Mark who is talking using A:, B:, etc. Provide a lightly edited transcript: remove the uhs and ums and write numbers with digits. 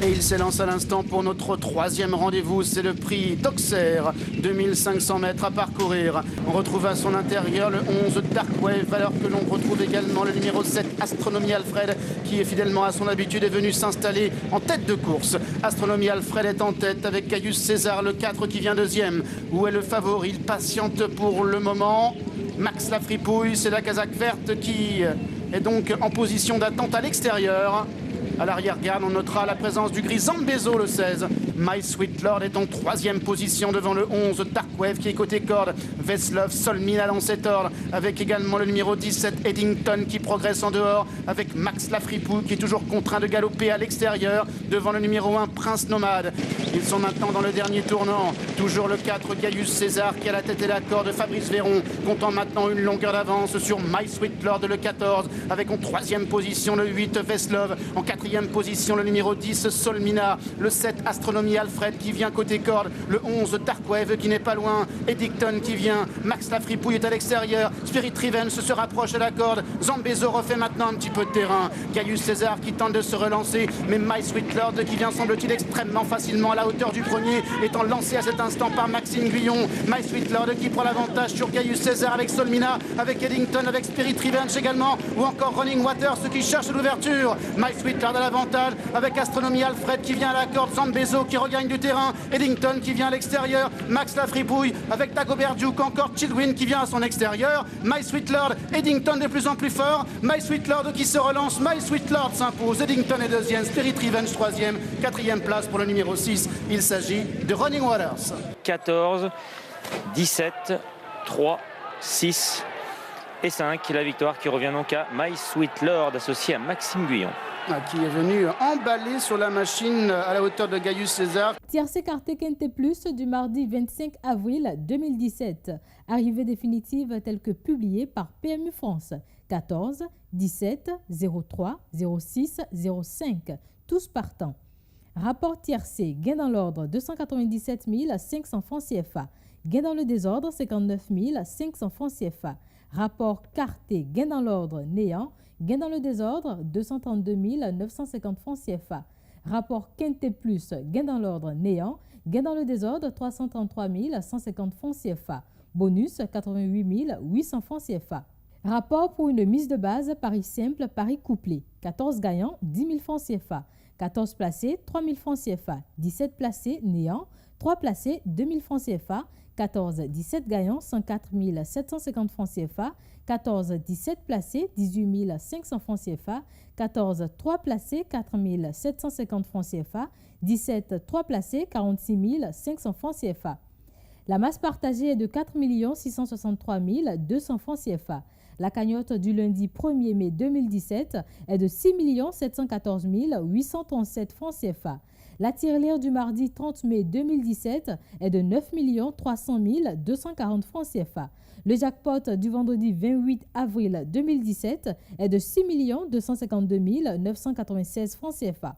A: Et il s'élance à l'instant pour notre troisième rendez-vous, c'est le prix d'Auxerre, 2500 mètres à parcourir. On retrouve à son intérieur le 11 Dark Wave, alors que l'on retrouve également le numéro 7 Astronomie Alfred, qui est fidèlement à son habitude est venu s'installer en tête de course. Astronomie Alfred est en tête avec Gaius César, le 4 qui vient deuxième. Où est le favori? Il patiente pour le moment. Max la fripouille, c'est la casaque verte qui est donc en position d'attente à l'extérieur. À l'arrière-garde, on notera la présence du gris Zambezo, le 16. My Sweet Lord est en troisième position devant le 11 Dark Wave qui est côté corde. Veslov, Solmina dans cet ordre, avec également le numéro 17 Eddington qui progresse en dehors, avec Max Lafripou qui est toujours contraint de galoper à l'extérieur devant le numéro 1 Prince Nomade. Ils sont maintenant dans le dernier tournant. Toujours le 4 Gaius César qui a la tête et la corde de Fabrice Véron, comptant maintenant une longueur d'avance sur My Sweet Lord le 14, avec en troisième position le 8 Veslov, en quatrième position le numéro 10 Solmina, le 7 Astronomie Alfred qui vient côté corde, le 11 Dark Wave qui n'est pas loin, Eddington qui vient, Max Lafripouille est à l'extérieur, Spirit Revenge se rapproche de la corde, Zambezo refait maintenant un petit peu de terrain, Gaius César qui tente de se relancer, mais My Sweet Lord qui vient semble-t-il extrêmement facilement à la hauteur du premier, étant lancé à cet instant par Maxime Guyon. My Sweet Lord qui prend l'avantage sur Gaius César avec Solmina, avec Eddington, avec Spirit Revenge également, ou encore Running Water, ceux qui cherchent l'ouverture. My Sweet Lord à l'avantage avec Astronomie Alfred qui vient à la corde, Zambezo qui regagne du terrain, Eddington qui vient à l'extérieur, Max Lafripouille avec Dagobert Duke, encore Childwin qui vient à son extérieur, My Sweet Lord, Eddington de plus en plus fort, My Sweet Lord qui se relance, My Sweet Lord s'impose, Eddington est deuxième, Spirit Revenge troisième, quatrième place pour le numéro 6, il s'agit de Running Waters.
B: 14, 17, 3, 6 et 5, la victoire qui revient donc à My Sweet Lord associé à Maxime Guyon.
A: Qui est venu emballer sur la machine à la hauteur de Gaius César.
C: Tiercé Carté Quinte Plus du mardi 25 avril 2017. Arrivée définitive telle que publiée par PMU France. 14, 17, 03, 06, 05. Tous partants. Rapport tiercé, gain dans l'ordre 297 500 francs CFA. Gain dans le désordre 59 500 francs CFA. Rapport Carté, gain dans l'ordre néant. Gain dans le désordre, 232 950 francs CFA. Rapport Quinte Plus, gain dans l'ordre néant. Gain dans le désordre, 333 150 francs CFA. Bonus, 88 800 francs CFA. Rapport pour une mise de base Paris simple, Paris couplé. 14 gagnants, 10 000 francs CFA. 14 placés, 3 000 francs CFA. 17 placés, néant. 3 placés, 2 000 francs CFA. 14, 17 gagnants, 104 750 francs CFA. 14, 17 placés, 18 500 francs CFA. 14, 3 placés, 4 750 francs CFA. 17, 3 placés, 46 500 francs CFA. La masse partagée est de 4 663 200 francs CFA. La cagnotte du lundi 1er mai 2017 est de 6 714 837 francs CFA. La tirelire du mardi 30 mai 2017 est de 9 300 240 francs CFA. Le jackpot du vendredi 28 avril 2017 est de 6 252 996 francs CFA.